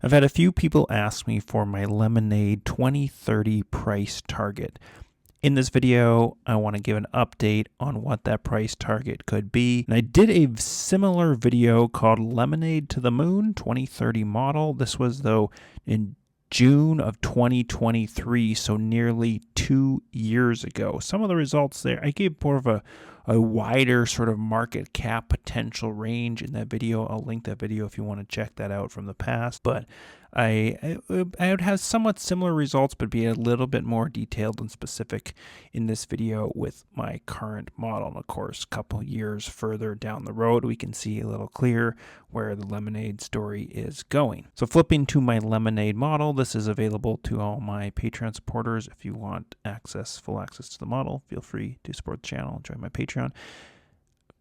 I've had a few people ask me for my Lemonade 2030 price target. In this video, I want to give an update on what that price target could be. And I did a similar video called Lemonade to the Moon 2030 model. This was, though, in June of 2023, so nearly 2 years ago. Some of the results there, I gave more of a wider sort of market cap potential range in that video. I'll link that video if you want to check that out from the past. But I would have somewhat similar results, but be a little bit more detailed and specific in this video with my current model. And of course, a couple years further down the road, we can see a little clearer where the Lemonade story is going. So flipping to my Lemonade model, this is available to all my Patreon supporters. If you want full access to the model, feel free to support the channel and join my Patreon.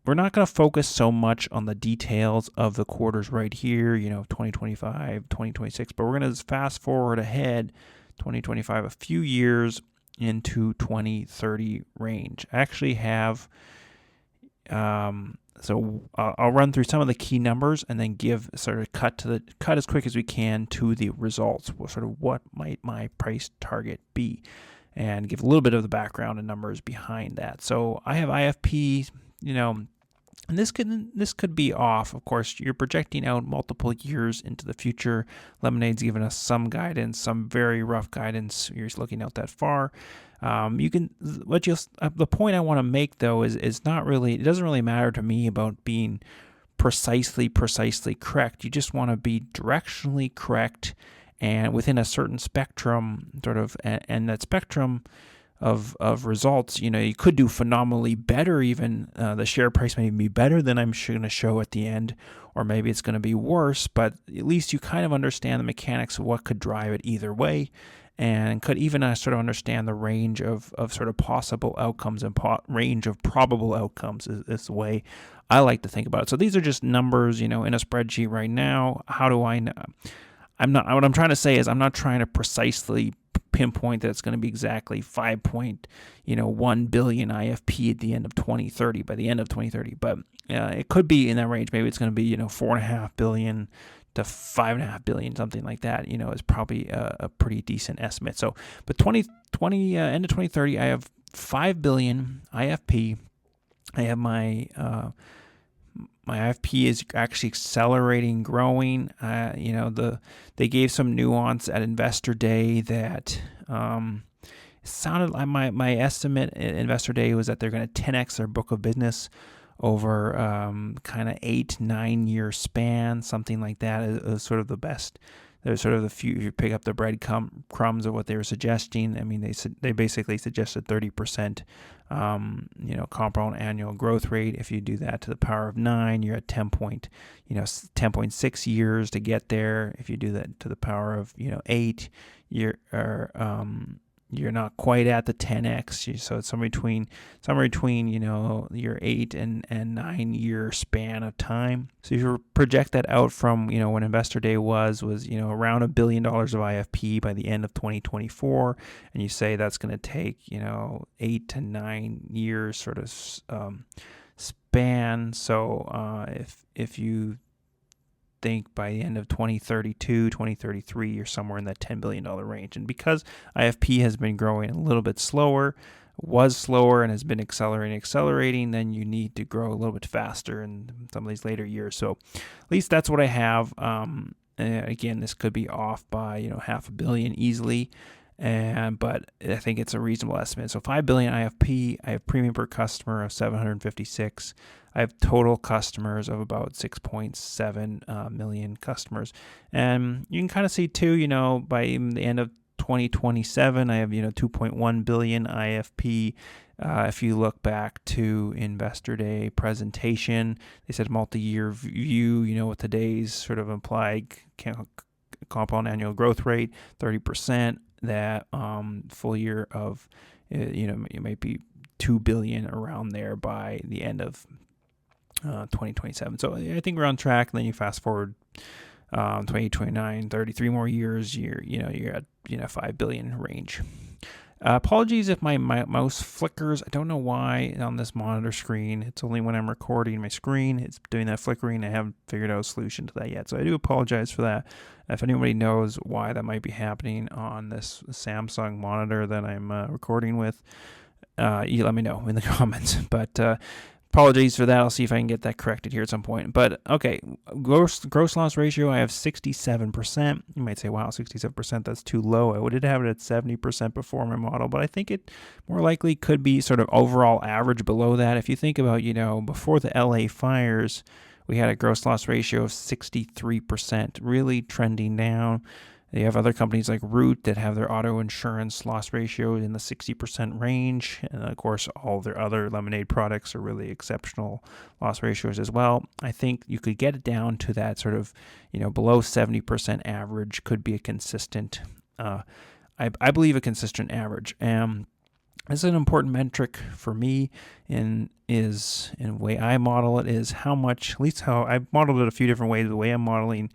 We're not going to focus so much on the details of the quarters right here, 2025, 2026, but we're going to fast forward ahead 2025, a few years into 2030 range. I actually have, so I'll run through some of the key numbers and then give sort of cut as quick as we can to the results. Sort of what might my price target be, and give a little bit of the background and numbers behind that. So I have IFP, and this could be off. Of course, you're projecting out multiple years into the future. Lemonade's given us some guidance, some very rough guidance. You're looking out that far. The point I want to make though is not really. It doesn't really matter to me about being precisely correct. You just want to be directionally correct and within a certain spectrum, sort of, and that spectrum of results, you could do phenomenally better. Even the share price may be better than I'm going to show at the end, or maybe it's going to be worse, but at least you kind of understand the mechanics of what could drive it either way, and could even sort of understand the range of sort of possible outcomes and range of probable outcomes is the way I like to think about it. So these are just numbers, in a spreadsheet right now. How do I know? What I'm trying to say is I'm not trying to precisely pinpoint that it's going to be exactly 5.1 billion IFP at the end of 2030, by the end of 2030, but it could be in that range. Maybe it's going to be 4.5 billion to 5.5 billion, something like that. Is probably a pretty decent estimate. So, but end of 2030, I have 5 billion IFP. I have my IFP is actually accelerating, growing. They gave some nuance at Investor Day that sounded like my estimate at Investor Day was that they're going to 10x their book of business over kind of 8-9 year span, something like that is sort of the best. There's sort of the few, you pick up the breadcrumbs of what they were suggesting. I mean, they basically suggested 30%, compound annual growth rate. If you do that to the power of 9, you're at 10.6 years to get there. If you do that to the power of 8, you're not quite at the 10x. So it's somewhere between your 8 and 9 year span of time. So if you project that out from when Investor Day was around $1 billion of IFP by the end of 2024, and you say that's going to take 8 to 9 years sort of span. So if you think by the end of 2032, 2033, you're somewhere in that $10 billion range. And because IFP has been growing a little bit slower, was slower, and has been accelerating, then you need to grow a little bit faster in some of these later years. So at least that's what I have. Again, this could be off by $500 million easily, but I think it's a reasonable estimate. So 5 billion IFP. I have premium per customer of 756. I have total customers of about 6.7 million customers. And you can kind of see too, by the end of 2027, I have, 2.1 billion IFP. If you look back to Investor Day presentation, they said multi-year view, with today's sort of implied compound annual growth rate, 30%, that full year of, it might be 2 billion around there by the end of 2027. So I think we're on track. And then you fast forward 2029, 33 more years, you're at 5 billion range. Apologies if my mouse flickers. I don't know why on this monitor screen. It's only when I'm recording my screen it's doing that flickering. I haven't figured out a solution to that yet, so I do apologize for that. If anybody knows why that might be happening on this Samsung monitor that I'm recording with, you let me know in the comments. But apologies for that. I'll see if I can get that corrected here at some point. But okay, gross loss ratio, I have 67%. You might say, wow, 67%, that's too low. I would have it at 70% before my model, but I think it more likely could be sort of overall average below that. If you think about, before the LA fires, we had a gross loss ratio of 63%, really trending down. You have other companies like Root that have their auto insurance loss ratio in the 60% range. And of course, all their other Lemonade products are really exceptional loss ratios as well. I think you could get it down to that sort of, below 70% average could be a consistent, I believe a consistent average. This is an important metric for me in the way I model it is how much, at least how I've modeled it a few different ways. The way I'm modeling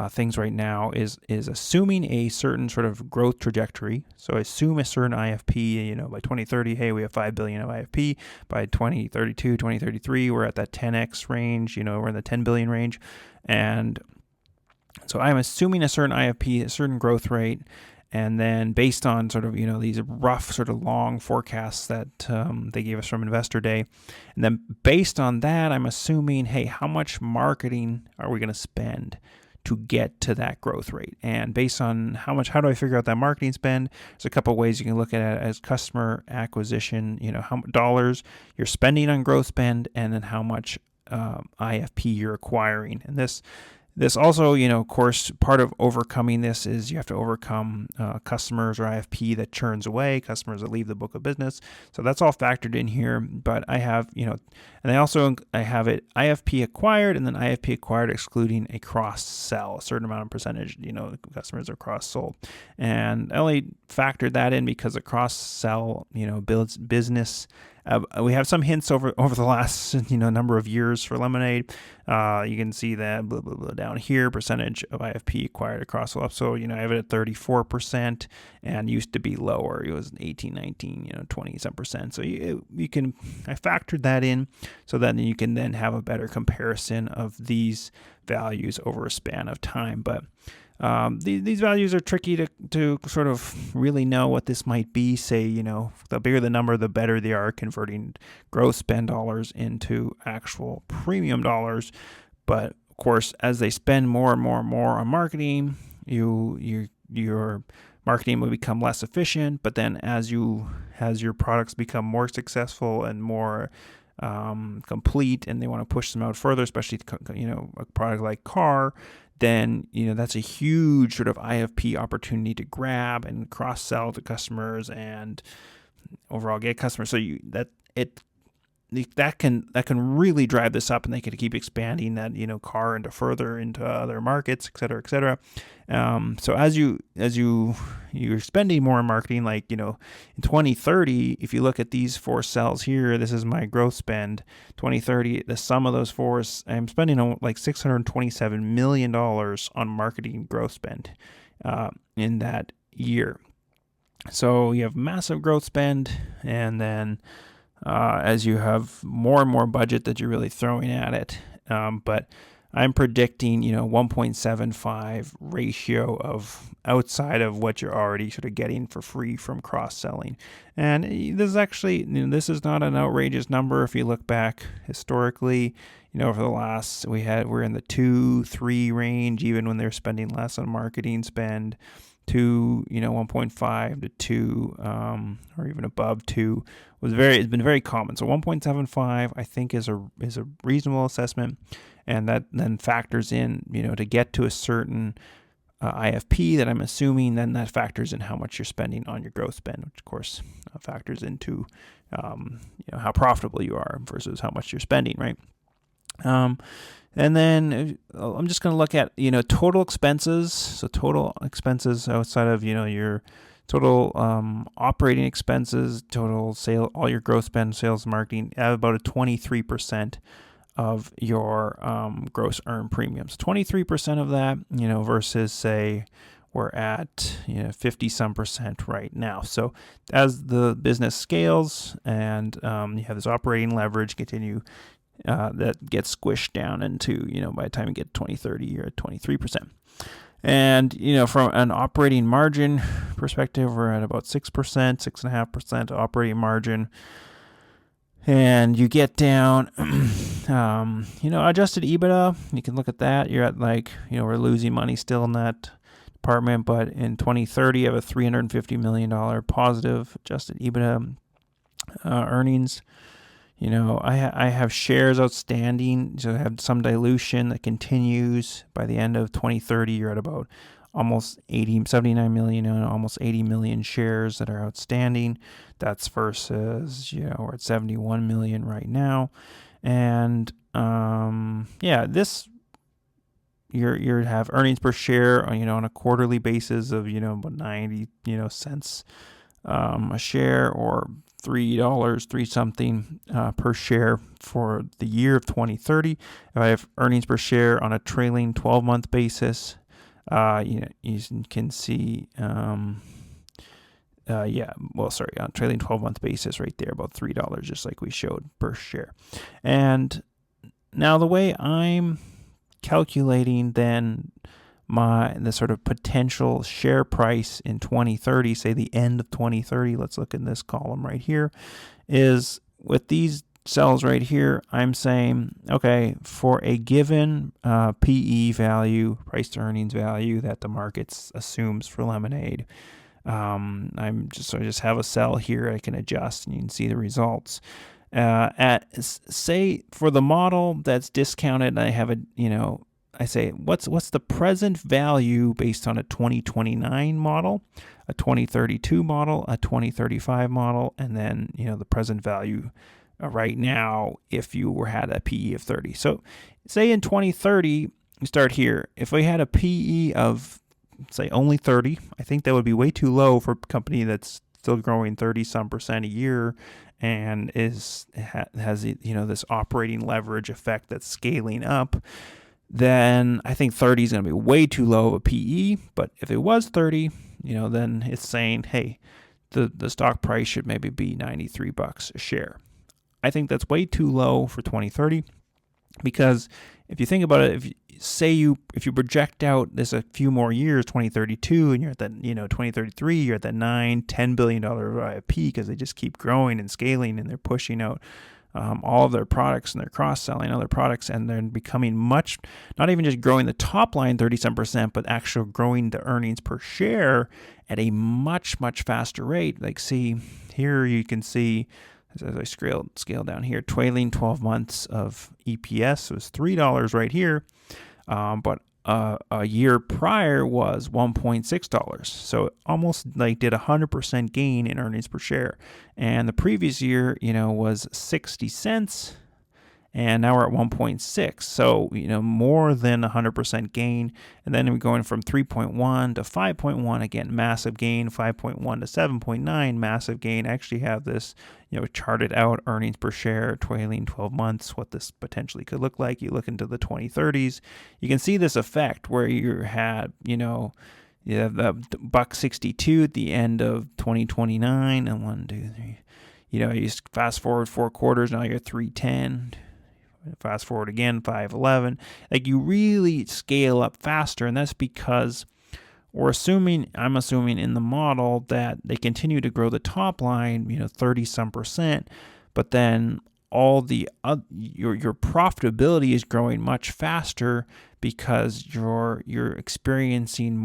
things right now is assuming a certain sort of growth trajectory. So I assume a certain IFP, by 2030, hey, we have 5 billion of IFP. By 2032, 2033, we're at that 10x range, we're in the 10 billion range. And so I'm assuming a certain IFP, a certain growth rate. And then based on sort of, these rough sort of long forecasts that they gave us from Investor Day. And then based on that, I'm assuming, hey, how much marketing are we going to spend to get to that growth rate? And based on how do I figure out that marketing spend? There's a couple of ways you can look at it as customer acquisition, how much dollars you're spending on growth spend, and then how much IFP you're acquiring. And this also, of course, part of overcoming this is you have to overcome customers or IFP that churns away, customers that leave the book of business. So that's all factored in here. But I have, and I have it IFP acquired and then IFP acquired excluding a cross sell, a certain amount of percentage, customers are cross sold. And I only factored that in because the cross sell, builds business. We have some hints over the last number of years for Lemonade. You can see that blah, blah, blah, down here, percentage of IFP acquired across up. So I have it at 34% and used to be lower. It was 18, 19, 20 some percent. So I factored that in so that you can then have a better comparison of these values over a span of time. But these values are tricky to sort of really know what this might be. Say, the bigger the number, the better they are converting growth spend dollars into actual premium dollars. But of course, as they spend more and more and more on marketing, your marketing will become less efficient. But then as your products become more successful and more complete, and they want to push them out further, especially a product like car, then that's a huge sort of IFP opportunity to grab and cross sell to customers and overall get customers. So that can really drive this up, and they can keep expanding that car into other markets, et cetera, et cetera. So as you're spending more in marketing, like in 2030, if you look at these 4 cells here, this is my growth spend. 2030, the sum of those 4, I'm spending like $627 million on marketing growth spend in that year. So you have massive growth spend, and then as you have more and more budget that you're really throwing at it. But I'm predicting, 1.75 ratio of outside of what you're already sort of getting for free from cross-selling. And this is actually, this is not an outrageous number. If you look back historically, over the last, we're in the 2-3 range, even when they're spending less on marketing spend. 1.5 to 2, or even above 2 it's been very common. So 1.75 I think is a reasonable assessment, and that then factors in to get to a certain IFP that I'm assuming, then that factors in how much you're spending on your growth spend, which of course factors into how profitable you are versus how much you're spending, right? And then I'm just going to look at, total expenses. So total expenses outside of, your total operating expenses, total sale, all your growth spend, sales, marketing, have about a 23% of your gross earned premiums. 23% of that, versus say we're at 50 some percent right now. So as the business scales and you have this operating leverage that gets squished down into, by the time you get 2030, you're at 23%. And, from an operating margin perspective, we're at about 6%, 6.5% operating margin. And you get down, adjusted EBITDA, you can look at that. You're at we're losing money still in that department, but in 2030, you have a $350 million positive adjusted EBITDA earnings. I have shares outstanding, so I have some dilution that continues. By the end of 2030, you're at about almost 79 million, almost 80 million shares that are outstanding. That's versus, we're at 71 million right now. And, this, you have earnings per share, on a quarterly basis of, about 90, cents a share, or $3 something per share for the year of 2030. If I have earnings per share on a trailing 12-month basis, you can see, on a trailing 12-month basis right there, about $3, just like we showed per share. And now the way I'm calculating then the sort of potential share price in 2030, say the end of 2030, let's look in this column right here, is with these cells right here, I'm saying, okay, for a given PE value, price to earnings value that the market assumes for Lemonade, I just have a cell here I can adjust, and you can see the results. Say for the model that's discounted, I have I say, what's the present value based on a 2029 model, a 2032 model, a 2035 model, and then, the present value right now if you had a PE of 30. So say in 2030, you start here. If we had a PE of, say, only 30, I think that would be way too low for a company that's still growing 30-some% a year and has this operating leverage effect that's scaling up. Then I think 30 is going to be way too low of a PE. But if it was 30, then it's saying, hey, the stock price should maybe be $93 a share. I think that's way too low for 2030, because if you think about it, if you project out this a few more years, 2032, and you're at that, 2033, you're at that $9-10 billion peak, because they just keep growing and scaling, and they're pushing out all of their products, and they're cross-selling other products, and they're becoming not even just growing the top line 30-some%, but actually growing the earnings per share at a much, much faster rate. Like, see, here you can see, as I scale down here, trailing 12 months of EPS was $3 right here, but a year prior was $1.6. So it almost did 100% gain in earnings per share. And the previous year, was 60 cents. And now we're at 1.6. So, more than 100% gain. And then we're going from 3.1 to 5.1. Again, massive gain. 5.1 to 7.9, massive gain. I actually have this, charted out earnings per share, trailing 12 months, what this potentially could look like. You look into the 2030s, you can see this effect where you had, you have the $1.62 at the end of 2029, and 1, 2, 3. You fast forward 4 quarters, now you're at 310. Fast forward again, 511. You really scale up faster, and that's because I'm assuming in the model that they continue to grow the top line, 30-some%, but then all the your profitability is growing much faster because you're experiencing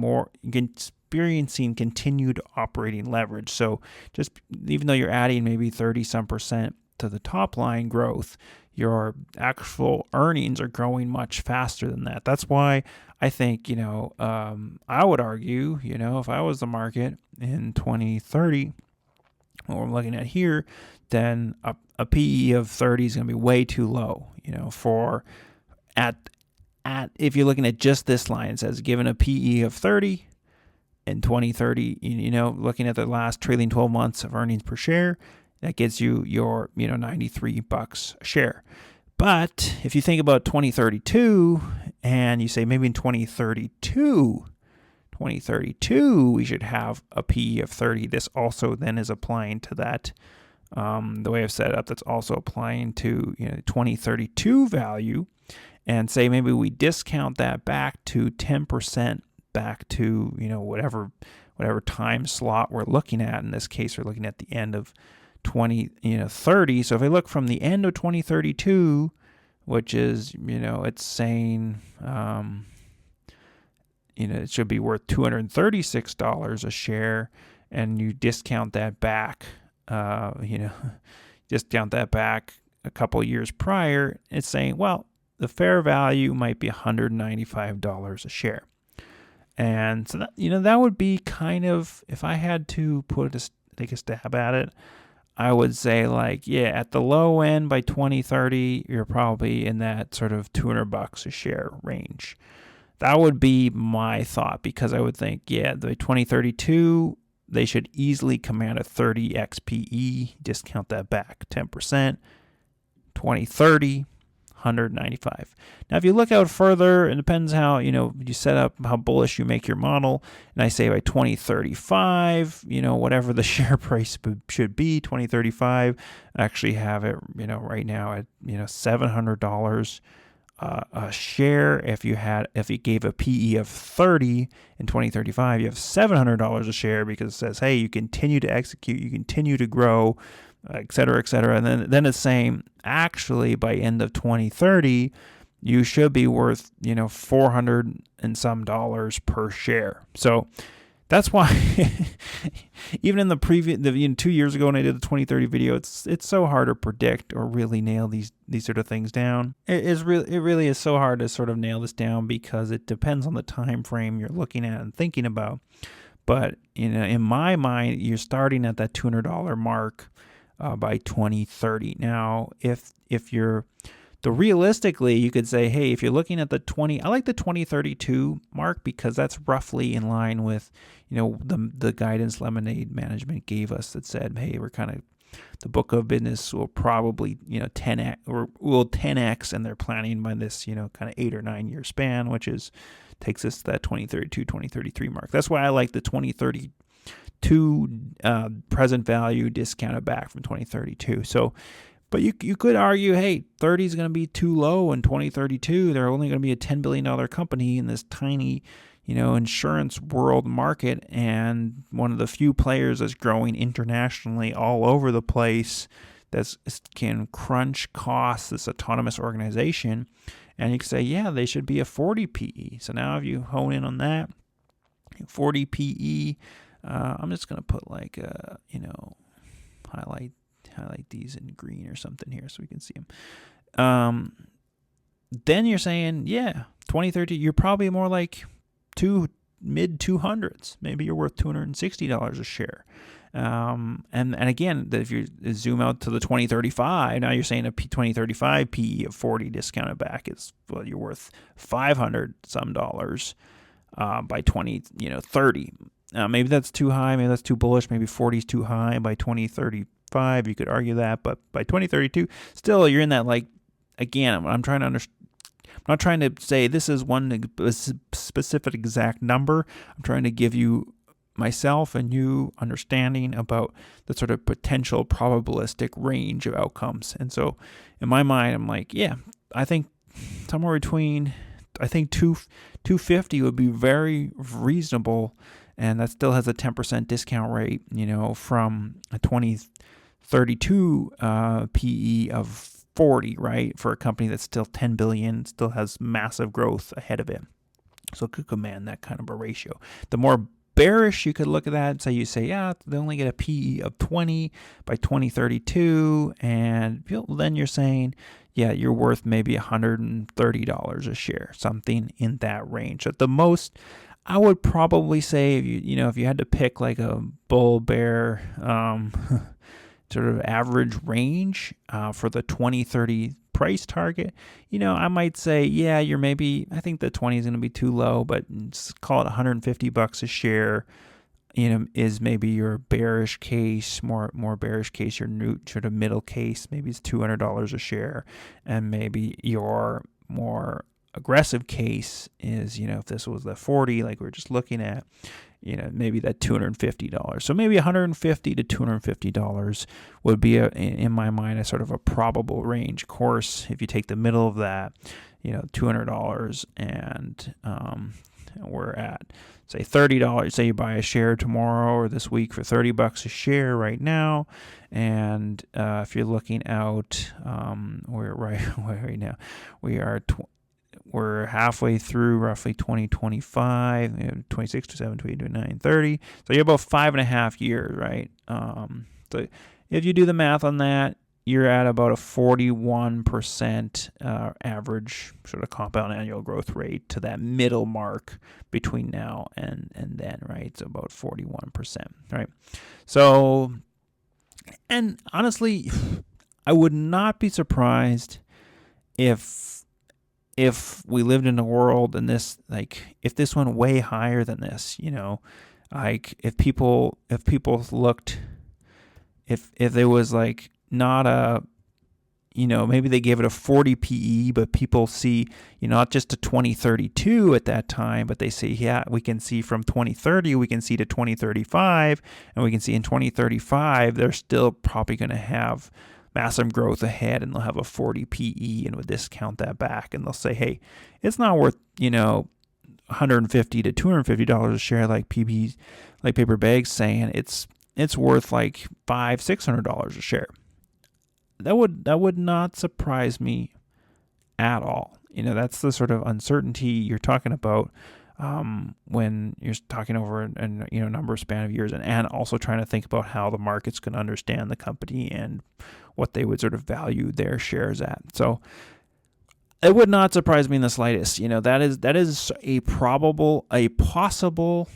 continued operating leverage. So just even though you're adding maybe 30-some% to the top line growth, your actual earnings are growing much faster than that. That's why I think, I would argue, if I was the market in 2030, what we're looking at here, then a PE of 30 is going to be way too low, if you're looking at just this line, it says given a PE of 30 in 2030, looking at the last trailing 12 months of earnings per share, that gets you your, $93 a share. But if you think about 2032 and you say maybe in 2032, 2032, we should have a PE of 30. This also then is applying to that. The way I've set it up, that's also applying to 2032 value, and say maybe we discount that back to 10%, back to whatever time slot we're looking at. In this case, we're looking at the end of 2030. So if I look from the end of 2032, which is it's saying it should be worth $236 a share, and you discount that back. Discount that back a couple years prior, it's saying, well, the fair value might be $195 a share. And so that, that would be kind of, if I had to take a stab at it, I would say at the low end by 2030, you're probably in that sort of $200 a share range. That would be my thought, because I would think, the 2032, they should easily command a 30x PE, discount that back 10%, 2030, 195. Now, if you look out further, it depends how, you set up, how bullish you make your model. And I say by 2035, whatever the share price should be, 2035, I actually have it, right now at, $700 a share. If you gave a PE of 30 in 2035, you have $700 a share, because it says, hey, you continue to execute, you continue to grow, et cetera, et cetera. And then it's saying, actually, by end of 2030, you should be worth, $400 and some dollars per share. So that's why even in the previous, 2 years ago when I did the 2030 video, it's so hard to predict or really nail these sort of things down. It really is so hard to sort of nail this down, because it depends on the time frame you're looking at and thinking about. But in my mind, you're starting at that $200 mark by 2030. Now, if you're realistically, you could say, hey, if you're looking at I like the 2032 mark, because that's roughly in line with, the guidance Lemonade management gave us that said, hey, we're kind of, the book of business will probably, 10x, or will 10x, and they're planning by this, kind of 8 or 9 year span, which takes us to that 2032, 2033 mark. That's why I like the 2032 present value discounted back from 2032. So, but you could argue, hey, 30 is going to be too low in 2032. They're only going to be a $10 billion company in this tiny, insurance world market, and one of the few players that's growing internationally all over the place that can crunch costs, this autonomous organization. And you can say, yeah, they should be a 40 PE. So now if you hone in on that, 40 PE, I'm just going to put highlight these in green or something here so we can see them. Then you're saying, 2030, you're probably more like mid 200s. Maybe you're worth $260 a share. And again, if you zoom out to the 2035, now you're saying a 2035 PE of 40 discounted back is, you're worth $500 some dollars by 2030. Maybe that's too high. Maybe that's too bullish. Maybe 40 is too high by 2035. You could argue that, but by 2032, still you're in that, again, I'm trying to understand. I'm not trying to say this is one specific exact number. I'm trying to give you, myself and you, understanding about the sort of potential probabilistic range of outcomes. And so in my mind, I'm like, I think somewhere between, 250 would be very reasonable. And that still has a 10% discount rate, from a 2032 PE of 40, right? For a company that's still 10 billion, still has massive growth ahead of it. So it could command that kind of a ratio. The more bearish you could look at that, they only get a PE of 20 by 2032. And then you're saying, you're worth maybe $130 a share, something in that range. At the most, I would probably say, if you had to pick like a bull bear sort of average range for the 2030 price target, I might say, you're maybe, I think the 20 is going to be too low, but call it $150 a share, is maybe your bearish case, more bearish case, your sort of middle case, maybe it's $200 a share, and maybe your more aggressive case is, if this was the 40, like we were just looking at, maybe that $250. So maybe $150 to $250 would be, in my mind, a sort of a probable range. Of course, if you take the middle of that, $200, and we're at, say, $30. Say you buy a share tomorrow or this week for $30 a share right now, and if you're looking out, we're right now, we're halfway through roughly 2025, 26, 27, 28, 29, 30. So you're about 5.5 years, right? So if you do the math on that, you're at about a 41% average sort of compound annual growth rate to that middle mark between now and then, right? So about 41%, right? So, and honestly, I would not be surprised if we lived in a world and this, like, if this went way higher than this, like if people looked, if there was like not a, maybe they gave it a 40 PE, but people see, not just to 2032 at that time, but they say, yeah, we can see from 2030, we can see to 2035, and we can see in 2035, they're still probably going to have massive growth ahead, and they'll have a 40 PE, and we'll discount that back, and they'll say, hey, it's not worth, $150 to $250 a share, like Paper Bag's saying. It's worth like $500-$600 a share. That would not surprise me at all. That's the sort of uncertainty you're talking about when you're talking over a number of span of years, and also trying to think about how the market's going to understand the company and what they would sort of value their shares at. So it would not surprise me in the slightest. That is a possible,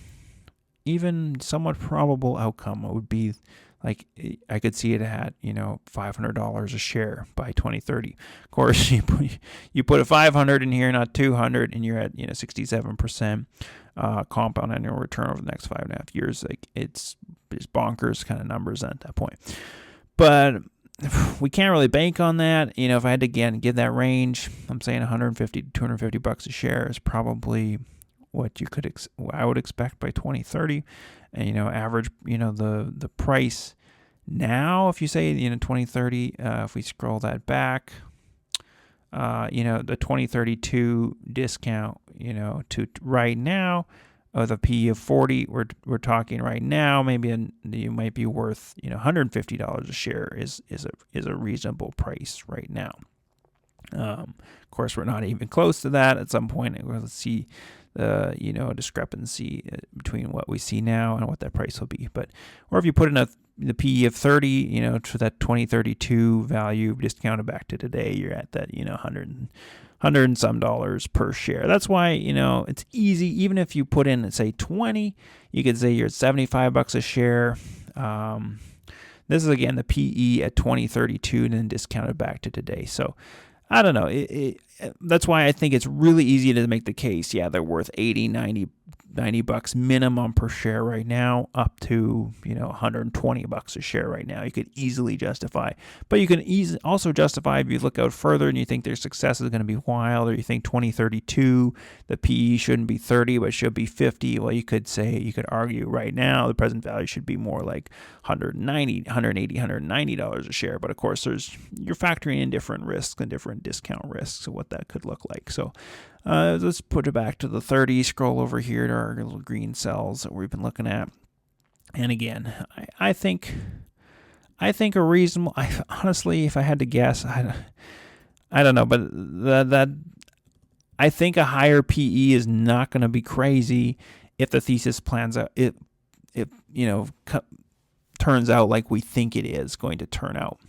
even somewhat probable outcome. It would be like, I could see it at, $500 a share by 2030. Of course, you put a 500 in here, not 200, and you're at, 67% compound annual return over the next 5.5 years. Like, it's bonkers kind of numbers at that point. But we can't really bank on that. If I had to, again, give that range, I'm saying $150 to $250 a share is probably what I would expect by 2030. And, average, the price now, if you say, 2030, if we scroll that back, the 2032 discount, to right now, the PE of 40, we're talking right now, maybe you might be worth, $150 a share is a reasonable price right now. Of course, we're not even close to that. At some point, we'll see a discrepancy between what we see now and what that price will be. Or if you put in the PE of 30, to that 2032 value discounted back to today, you're at that, $100 and some dollars per share. That's why, it's easy. Even if you put in, say, 20, you could say you're at $75 a share. This is, again, the PE at 2032 and then discounted back to today. So I don't know. That's why I think it's really easy to make the case. Yeah, they're worth $80, $90 minimum per share right now, up to $120 a share right now. You could easily justify, but you can also justify if you look out further and you think their success is going to be wild, or you think 2032 the PE shouldn't be 30 but should be 50. Well, you could argue right now the present value should be more like $180, $190 a share. But of course, you're factoring in different risks and different discount risks of what that could look like. So let's put it back to the 30, scroll over here to our little green cells that we've been looking at. And again, I think a reasonable, honestly, if I had to guess, I don't know, but that I think a higher PE is not going to be crazy if the thesis plans out, it turns out like we think it is going to turn out,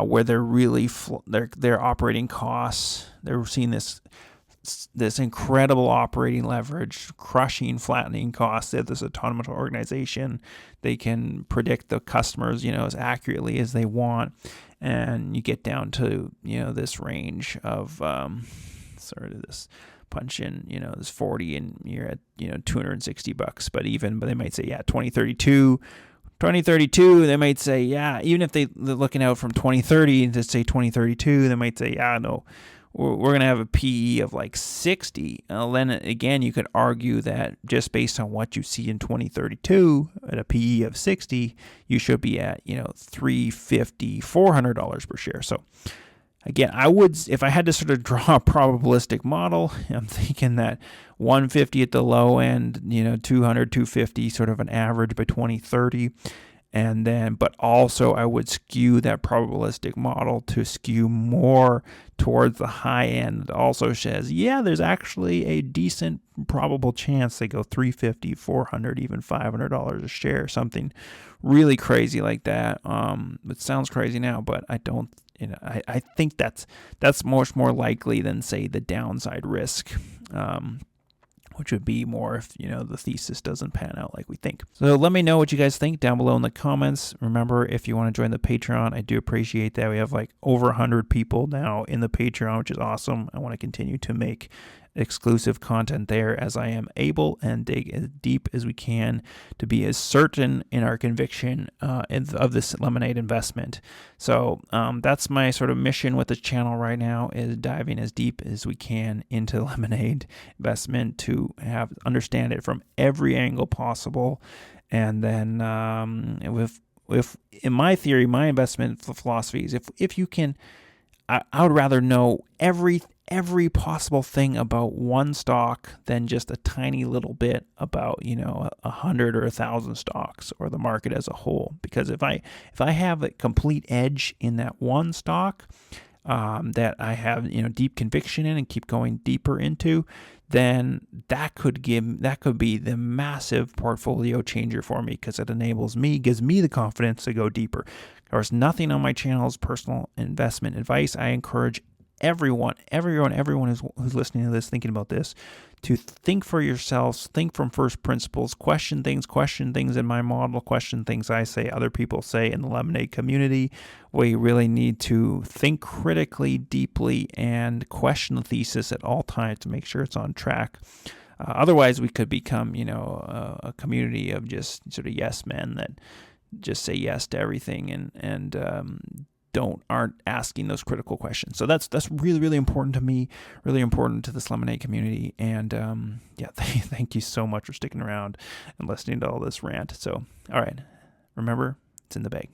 where they're really, their operating costs, they're seeing this incredible operating leverage, crushing, flattening costs. They have this autonomous organization. They can predict the customers, as accurately as they want. And you get down to, this range of, sort of this punch in, this 40 and you're at, $260. But they might say, 2032, they might say, even if they're looking out from 2030 to say 2032, they might say, no, we're going to have a PE of like 60. Then again, you could argue that just based on what you see in 2032 at a PE of 60, you should be at, $350, $400 per share. So again, I would, if I had to sort of draw a probabilistic model, I'm thinking that 150 at the low end, 200, 250, sort of an average by 2030. And then, but also I would skew that probabilistic model to skew more towards the high end. It also says, yeah, there's actually a decent probable chance they go 350, 400, even $500 a share, something really crazy like that. It sounds crazy now, but I don't, I think that's much more likely than, say, the downside risk. Which would be more if, the thesis doesn't pan out like we think. So let me know what you guys think down below in the comments. Remember, if you want to join the Patreon, I do appreciate that. We have like over 100 people now in the Patreon, which is awesome. I want to continue to make exclusive content there as I am able and dig as deep as we can to be as certain in our conviction of this Lemonade investment. So that's my sort of mission with this channel right now, is diving as deep as we can into Lemonade investment to understand it from every angle possible. And then if in my theory, my investment philosophy is if you can, I would rather know every possible thing about one stock than just a tiny little bit about 100 or 1,000 stocks or the market as a whole. Because if I have a complete edge in that one stock that I have deep conviction in and keep going deeper into, then that could be the massive portfolio changer for me, because it gives me the confidence to go deeper. Of course, nothing on my channel is personal investment advice. I encourage everyone who's listening to this, thinking about this, to think for yourselves, think from first principles, question things in my model, question things I say, other people say in the Lemonade community, where you really need to think critically, deeply, and question the thesis at all times to make sure it's on track. Otherwise, we could become, a community of just sort of yes men that just say yes to everything and aren't asking those critical questions. So that's really, really important to me, really important to this Lemonade community. And thank you so much for sticking around and listening to all this rant. So, all right, remember, it's in the bag.